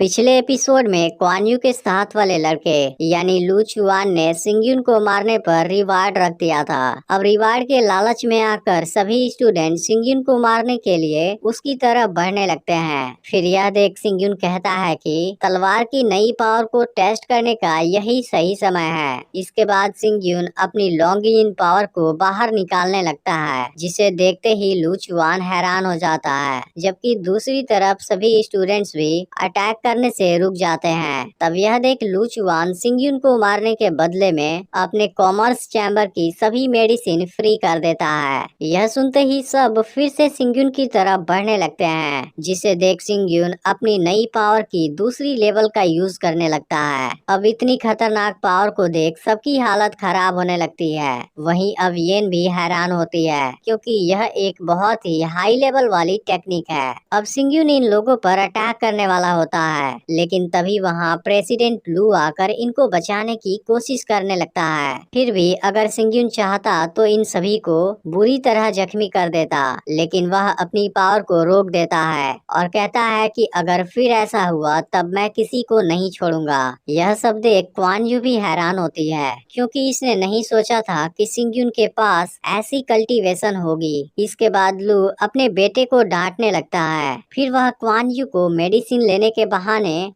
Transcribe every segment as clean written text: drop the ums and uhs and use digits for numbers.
पिछले एपिसोड में Kuan you के साथ वाले लड़के यानी लू चुआन ने सिंगयुन को मारने पर रिवार्ड रख दिया था। अब रिवार्ड के लालच में आकर सभी स्टूडेंट सिंगयुन को मारने के लिए उसकी तरफ बढ़ने लगते हैं। फिर यह देख सिंगयुन कहता है कि तलवार की नई पावर को टेस्ट करने का यही सही समय है। इसके बाद सिंगयुन अपनी लॉन्गियन पावर को बाहर निकालने लगता है, जिसे देखते ही लू चुआन हैरान हो जाता है, जबकि दूसरी तरफ सभी स्टूडेंट्स भी अटैक करने से रुक जाते हैं। तब यह देख लू चुआन सिंगयुन को मारने के बदले में अपने कॉमर्स चैम्बर की सभी मेडिसिन फ्री कर देता है। यह सुनते ही सब फिर से सिंगयुन की तरफ बढ़ने लगते हैं, जिसे देख सिंगयुन अपनी नई पावर की दूसरी लेवल का यूज करने लगता है। अब इतनी खतरनाक पावर को देख सबकी हालत खराब होने लगती है। वहीं अब येन भी हैरान होती है, क्योंकि यह एक बहुत ही हाई लेवल वाली टेक्निक है। अब सिंगयुन इन लोगों पर अटैक करने वाला होता है, लेकिन तभी वहाँ प्रेसिडेंट लू आकर इनको बचाने की कोशिश करने लगता है। फिर भी अगर सिंगयुन चाहता तो इन सभी को बुरी तरह जख्मी कर देता, लेकिन वह अपनी पावर को रोक देता है और कहता है कि अगर फिर ऐसा हुआ तब मैं किसी को नहीं छोड़ूंगा। यह सब देख क्वान यू भी हैरान होती है, क्योंकि इसने नहीं सोचा था कि सिंगयुन के पास ऐसी कल्टीवेशन होगी। इसके बाद लू अपने बेटे को डांटने लगता है। फिर वह क्वान यू को मेडिसिन लेने के बहाने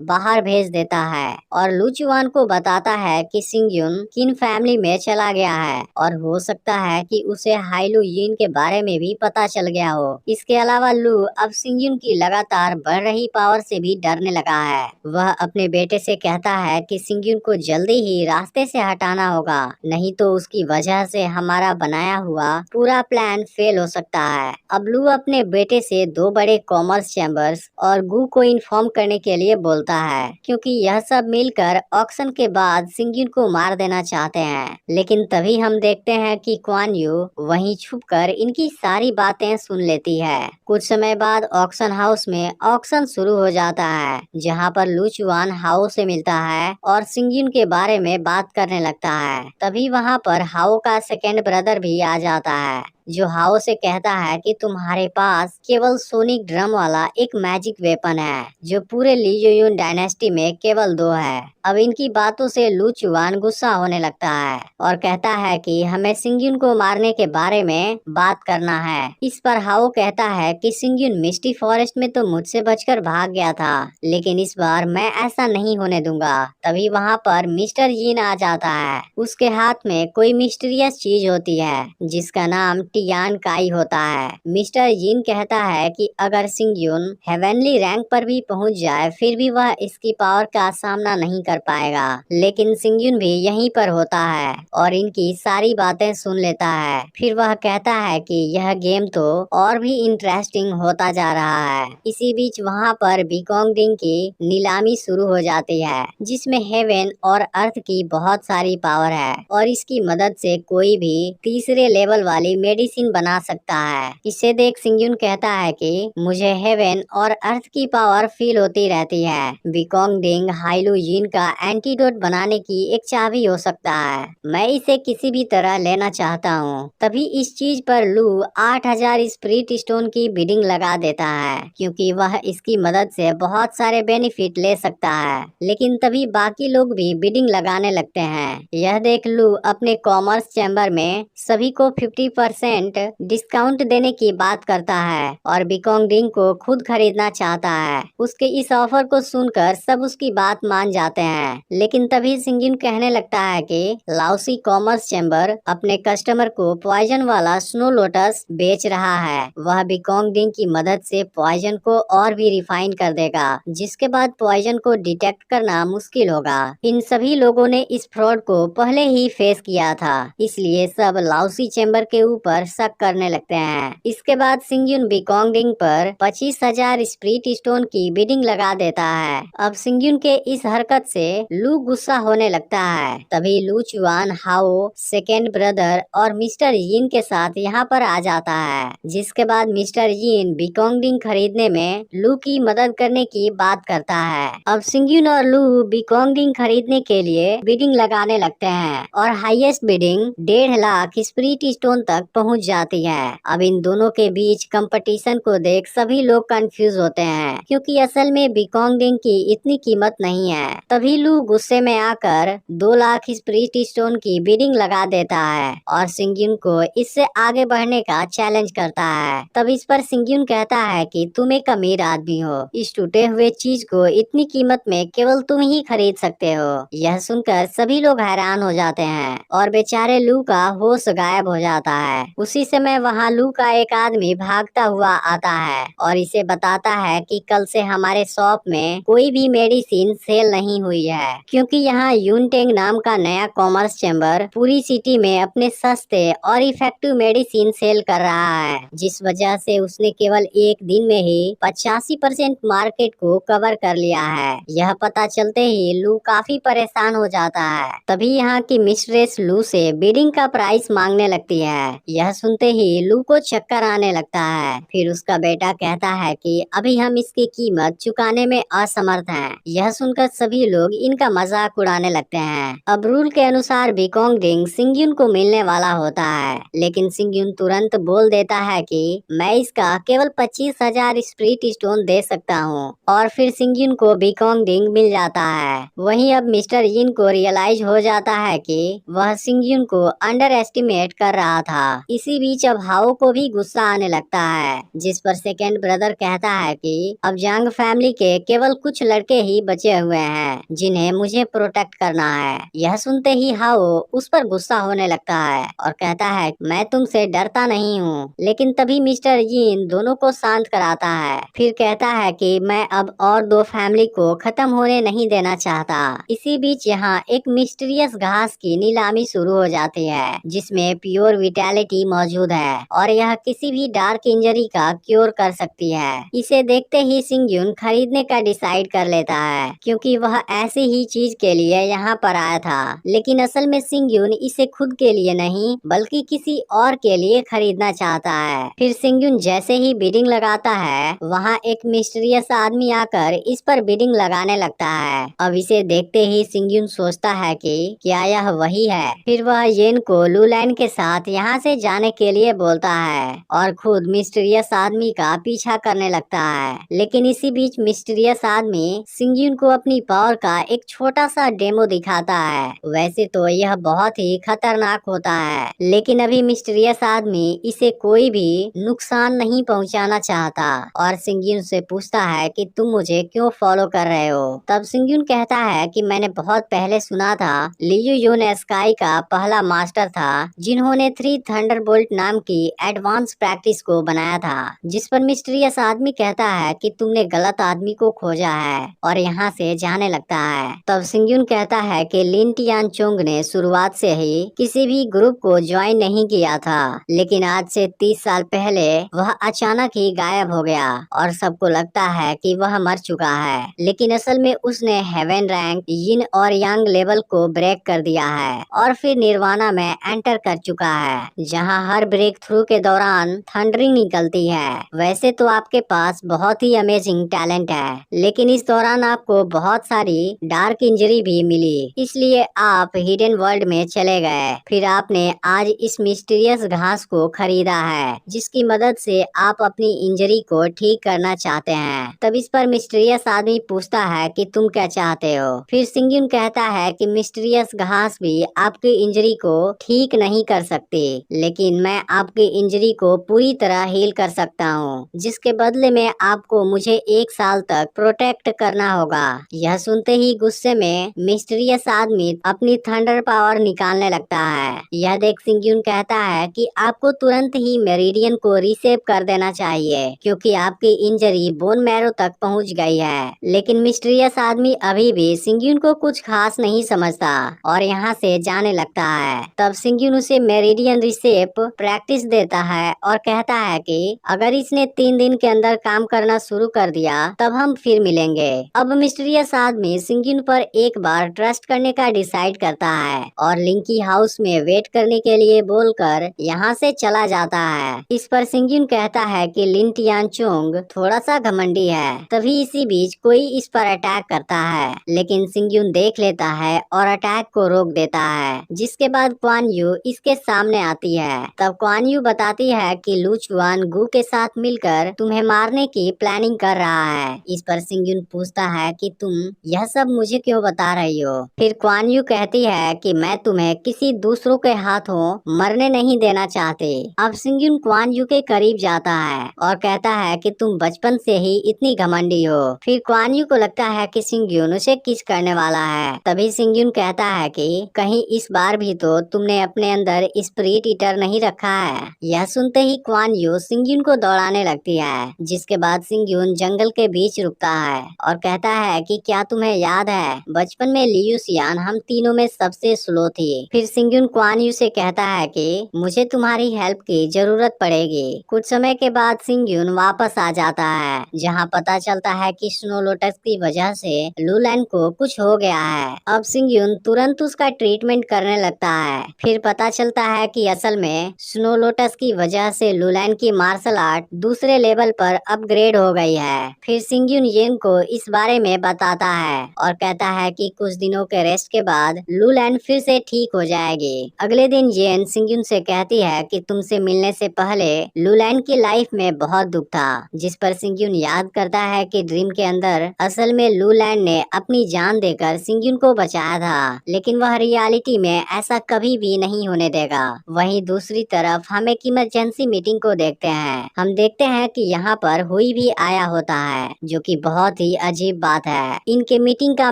बाहर भेज देता है और लू चुआन को बताता है कि सिंगयुन किन फैमिली में चला गया है और हो सकता है कि उसे हाइलू यिन के बारे में भी पता चल गया हो। इसके अलावा लू अब सिंगयुन की लगातार बढ़ रही पावर से भी डरने लगा है। वह अपने बेटे से कहता है कि सिंगयुन को जल्दी ही रास्ते से हटाना होगा, नहीं तो उसकी वजह से हमारा बनाया हुआ पूरा प्लान फेल हो सकता है। अब लू अपने बेटे से 2 बड़े कॉमर्स चैम्बर्स और गू को इन्फॉर्म करने के लिए बोलता है, क्योंकि यह सब मिलकर ऑक्शन के बाद सिंगयुन को मार देना चाहते हैं। लेकिन तभी हम देखते हैं कि क्वान यू वहीं छुपकर इनकी सारी बातें सुन लेती है। कुछ समय बाद ऑक्शन हाउस में ऑक्शन शुरू हो जाता है, जहां पर लू चुआन हाओ से मिलता है और सिंगयुन के बारे में बात करने लगता है। तभी वहां पर हाओ का सेकेंड ब्रदर भी आ जाता है, जो हाओ से कहता है कि तुम्हारे पास केवल सोनिक ड्रम वाला एक मैजिक वेपन है, जो पूरे ली जुयुन डायनेस्टी में केवल 2 है। अब इनकी बातों से लू चुआन गुस्सा होने लगता है और कहता है कि हमें सिंगयुन को मारने के बारे में बात करना है। इस पर हाओ कहता है कि सिंगयुन मिस्टी फॉरेस्ट में तो मुझसे बचकर भाग गया था, लेकिन इस बार मैं ऐसा नहीं होने दूंगा। तभी वहाँ पर मिस्टर यिन आ जाता है। उसके हाथ में कोई मिस्टीरियस चीज होती है, जिसका नाम टियान काई होता है। मिस्टर यिन कहता है कि अगर सिंगयुन हेवनली रैंक पर भी पहुंच जाए फिर भी वह इसकी पावर का सामना नहीं कर पाएगा। लेकिन सिंगयुन भी यहीं पर होता है और इनकी सारी बातें सुन लेता है। फिर वह कहता है कि यह गेम तो और भी इंटरेस्टिंग होता जा रहा है। इसी बीच वहाँ पर बिकोंगडिंग की नीलामी शुरू हो जाती है, जिसमें हेवन और अर्थ की बहुत सारी पावर है और इसकी मदद से कोई भी तीसरे लेवल वाली मेडिसिन बना सकता है। इसे देख सिंगयुन कहता है कि मुझे हेवन और अर्थ की पावर फील होती रहती है। बिकोंगडिंग हाइलू यिन का एंटीडोट बनाने की एक चाबी हो सकता है, मैं इसे किसी भी तरह लेना चाहता हूँ। तभी इस चीज पर लू 8000 स्पिरिट स्टोन की बिडिंग लगा देता है, क्योंकि वह इसकी मदद से बहुत सारे बेनिफिट ले सकता है। लेकिन तभी बाकी लोग भी बिडिंग लगाने लगते हैं। यह देख लू अपने कॉमर्स चैम्बर में सभी को 50% डिस्काउंट देने की बात करता है और बिकोंगडिंग को खुद खरीदना चाहता है। उसके इस ऑफर को सुनकर सब उसकी बात मान जाते हैं। लेकिन तभी सिंगयुन कहने लगता है कि लाओसी कॉमर्स चैम्बर अपने कस्टमर को पॉइजन वाला स्नो लोटस बेच रहा है। वह बिकोंगडिंग की मदद से पॉइजन को और भी रिफाइन कर देगा, जिसके बाद पॉइजन को डिटेक्ट करना मुश्किल होगा। इन सभी लोगों ने इस फ्रॉड को पहले ही फेस किया था, इसलिए सब लाओसी चैम्बर के ऊपर शक करने लगते हैं। इसके बाद सिंगयुन बिकोंगडिंग पर 25,000 स्पिरिट स्टोन की बिडिंग लगा देता है। अब सिंगयुन के इस हरकत से लू गुस्सा होने लगता है। तभी लू चुआन हाओ सेकेंड ब्रदर और मिस्टर यिन के साथ यहाँ पर आ जाता है, जिसके बाद मिस्टर यिन बिकोंगडिंग खरीदने में लू की मदद करने की बात करता है। अब सिंगयुन और लू बिकोंगडिंग खरीदने के लिए बिडिंग लगाने लगते हैं और highest bidding 1.5 lakh spirit stone तक पहुँच पहुंच जाती है। अब इन दोनों के बीच कंपटीशन को देख सभी लोग कंफ्यूज होते हैं, क्योंकि असल में बिकोंगडिंग की इतनी कीमत नहीं है। तभी लू गुस्से में आकर 2 लाख स्पिरिट स्टोन की बिडिंग लगा देता है और सिंगयुन को इससे आगे बढ़ने का चैलेंज करता है। तब इस पर सिंगयुन कहता है कि तुम एक अमीर आदमी हो, इस टूटे हुए चीज को इतनी कीमत में केवल तुम ही खरीद सकते हो। यह सुनकर सभी लोग हैरान हो जाते हैं और बेचारे लू का होश गायब हो जाता है। उसी समय वहाँ लू का एक आदमी भागता हुआ आता है और इसे बताता है कि कल से हमारे शॉप में कोई भी मेडिसिन सेल नहीं हुई है, क्योंकि यहाँ यूनटेंग नाम का नया कॉमर्स चैम्बर पूरी सिटी में अपने सस्ते और इफेक्टिव मेडिसिन सेल कर रहा है, जिस वजह से उसने केवल एक दिन में ही 85% मार्केट को कवर कर लिया है। यह पता चलते ही लू काफी परेशान हो जाता है। तभी यहाँ की मिस्ट्रेस लू से बिडिंग का प्राइस मांगने लगती है। यह सुनते ही लू को चक्कर आने लगता है। फिर उसका बेटा कहता है कि अभी हम इसकी कीमत चुकाने में असमर्थ हैं। यह सुनकर सभी लोग इनका मजाक उड़ाने लगते हैं। अब रूल के अनुसार बिकोंगडिंग सिंगयुन को मिलने वाला होता है, लेकिन सिंगयुन तुरंत बोल देता है कि मैं इसका केवल 25,000 स्पिरिट स्टोन दे सकता हूँ, और फिर सिंगयुन को बिकोंगडिंग मिल जाता है। वहीं अब मिस्टर यिन को रियलाइज हो जाता है कि वह सिंगयुन को अंडर एस्टिमेट कर रहा था। इसी बीच अब हाओ को भी गुस्सा आने लगता है, जिस पर सेकेंड ब्रदर कहता है कि अब जांग फैमिली के केवल कुछ लड़के ही बचे हुए हैं जिन्हें मुझे प्रोटेक्ट करना है। यह सुनते ही हाओ उस पर गुस्सा होने लगता है और कहता है मैं तुमसे डरता नहीं हूँ। लेकिन तभी मिस्टर यिन दोनों को शांत कराता है। फिर कहता है कि मैं अब और 2 फैमिली को खत्म होने नहीं देना चाहता। इसी बीच यहाँ एक मिस्टीरियस घास की नीलामी शुरू हो जाती है, जिसमें प्योर विटैलिटी मौजूद है और यह किसी भी डार्क इंजरी का क्योर कर सकती है। इसे देखते ही सिंगयुन खरीदने का डिसाइड कर लेता है, क्योंकि वह ऐसी ही चीज के लिए यहाँ पर आया था। लेकिन असल में सिंगयुन इसे खुद के लिए नहीं बल्कि किसी और के लिए खरीदना चाहता है। फिर सिंगयुन जैसे ही बिडिंग लगाता है, वहाँ एक मिस्टीरियस आदमी आकर इस पर बिडिंग लगाने लगता है। अब इसे देखते ही सिंगयुन सोचता है कि क्या यह वही है। फिर वह येन को लूलैंड के साथ यहाँ से जाने के लिए बोलता है और खुद मिस्टीरियस आदमी का पीछा करने लगता है। लेकिन इसी बीच मिस्टीरियस आदमी सिंगयुन को अपनी पावर का एक छोटा सा डेमो दिखाता है। वैसे तो यह बहुत ही खतरनाक होता है, लेकिन अभी मिस्टीरियस आदमी इसे कोई भी नुकसान नहीं पहुंचाना चाहता और सिंगयुन से पूछता है कि तुम मुझे क्यों फॉलो कर रहे हो। तब सिंगयुन कहता है कि मैंने बहुत पहले सुना था लियू योन स्काई का पहला मास्टर था, जिन्होंने 3 थंडरबोल्ट नाम की एडवांस प्रैक्टिस को बनाया था। जिस पर मिस्टीरियस आदमी कहता है कि तुमने गलत आदमी को खोजा है और यहाँ से जाने लगता है। तब सिंगयुन कहता है कि लिन टियानचोंग ने शुरुआत से ही किसी भी ग्रुप को ज्वाइन नहीं किया था, लेकिन आज से 30 साल पहले वह अचानक ही गायब हो गया और सबको लगता है कि वह मर चुका है। लेकिन असल में उसने हेवन रैंक, यिन और यांग लेवल को ब्रेक कर दिया है और फिर निर्वाणा में एंटर कर चुका है, जहां हर ब्रेक थ्रू के दौरान थंडरिंग निकलती है। वैसे तो आपके पास बहुत ही अमेजिंग टैलेंट है, लेकिन इस दौरान आपको बहुत सारी डार्क इंजरी भी मिली, इसलिए आप हिडन वर्ल्ड में चले गए। फिर आपने आज इस मिस्टीरियस घास को खरीदा है, जिसकी मदद से आप अपनी इंजरी को ठीक करना चाहते हैं। तब इस पर मिस्टीरियस आदमी पूछता है कि तुम क्या चाहते हो। फिर सिंगयुन कहता है कि मिस्टीरियस घास भी आपकी इंजरी को ठीक नहीं कर सकती, लेकिन मैं आपकी इंजरी को पूरी तरह हील कर सकता हूँ, जिसके बदले में आपको मुझे 1 साल तक प्रोटेक्ट करना होगा। यह सुनते ही गुस्से में मिस्टीरियस आदमी अपनी थंडर पावर निकालने लगता है। यह देख सिंगयुन कहता है कि आपको तुरंत ही मेरिडियन को रीसेप कर देना चाहिए, क्योंकि आपकी इंजरी बोन मैरो तक पहुंच गई है। लेकिन मिस्टीरियस आदमी अभी भी सिंगयुन को कुछ खास नहीं समझता और यहाँ से जाने लगता है। तब सिंगयुन उसे मेरिडियन रीसेप प्रैक्टिस देता है और कहता है कि अगर इसने 3 दिन के अंदर काम करना शुरू कर दिया तब हम फिर मिलेंगे। अब मिस्टीरियस आदमी सिंगयुन पर एक बार ट्रस्ट करने का डिसाइड करता है और लिंकी हाउस में वेट करने के लिए बोलकर यहाँ से चला जाता है। इस पर सिंगयुन कहता है कि लिन टियानचोंग थोड़ा सा घमंडी है। तभी इसी बीच कोई इस पर अटैक करता है, लेकिन सिंगयुन देख लेता है और अटैक को रोक देता है। जिसके बाद क्वान यू इसके सामने आती है है। तब क्वान यू बताती है कि लू चुआन गु के साथ मिलकर तुम्हें मारने की प्लानिंग कर रहा है। इस पर सिंगयुन पूछता है कि तुम यह सब मुझे क्यों बता रही हो। फिर क्वान यू कहती है कि मैं तुम्हें किसी दूसरों के हाथों मरने नहीं देना चाहती। अब सिंगयुन क्वान यू के करीब जाता है और कहता है कि तुम बचपन से ही इतनी घमंडी हो। फिर क्वान यू को लगता है कि सिंगयुन उसे किस करने वाला है। तभी सिंगयुन कहता है कि कहीं इस बार भी तो तुमने अपने अंदर स्पिरिट ईटर नहीं रखा है। यह सुनते ही क्वान यू सिंगयुन को दौड़ाने लगती है, जिसके बाद सिंगयुन जंगल के बीच रुकता है और कहता है कि क्या तुम्हें याद है बचपन में लियू सियान हम तीनों में सबसे स्लो थी। फिर सिंगयुन क्वान यू से कहता है कि मुझे तुम्हारी हेल्प की जरूरत पड़ेगी। कुछ समय के बाद सिंगयुन वापस आ जाता है, जहाँ पता चलता है कि स्नो लोटस की वजह से लूलैन को कुछ हो गया है। अब सिंगयुन तुरंत उसका ट्रीटमेंट करने लगता है। फिर पता चलता है कि असल में स्नो लोटस की वजह से लूलैन की मार्शल आर्ट दूसरे लेवल पर अपग्रेड हो गई है। फिर सिंगयुन येन को इस बारे में बताता है और कहता है कि कुछ दिनों के रेस्ट के बाद लूलैन फिर से ठीक हो जाएगी। अगले दिन येन सिंगयुन से कहती है कि तुमसे मिलने से पहले लूलैन की लाइफ में बहुत दुख था, जिस पर सिंगयुन याद करता है कि ड्रीम के अंदर असल में लूलैन ने अपनी जान देकर सिंगयुन को बचाया था, लेकिन वह रियलिटी में ऐसा कभी भी नहीं होने देगा। वहीं दूसरी तरफ हम एक इमरजेंसी मीटिंग को देखते हैं। हम देखते हैं कि यहाँ पर हुई भी आया होता है, जो कि बहुत ही अजीब बात है। इनके मीटिंग का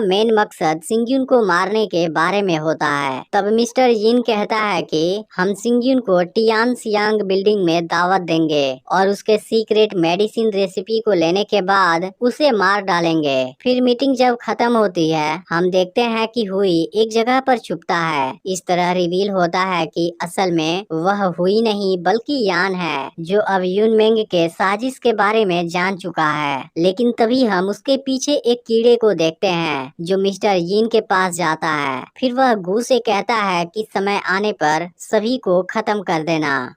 मेन मकसद सिंगयुन को मारने के बारे में होता है। तब मिस्टर यिन कहता है कि हम सिंगयुन को टियान सियांग बिल्डिंग में दावत देंगे और उसके सीक्रेट मेडिसिन रेसिपी को लेने के बाद उसे मार डालेंगे। फिर मीटिंग जब खत्म होती है, हम देखते हैं कि हुई एक जगह पर छुपता है। इस तरह रिवील होता है कि असल में वह हुई नहीं बल्कि यान है, जो अब यूनमेंग के साजिश के बारे में जान चुका है। लेकिन तभी हम उसके पीछे एक कीड़े को देखते हैं, जो मिस्टर यिन के पास जाता है। फिर वह गु से कहता है कि समय आने पर सभी को खत्म कर देना।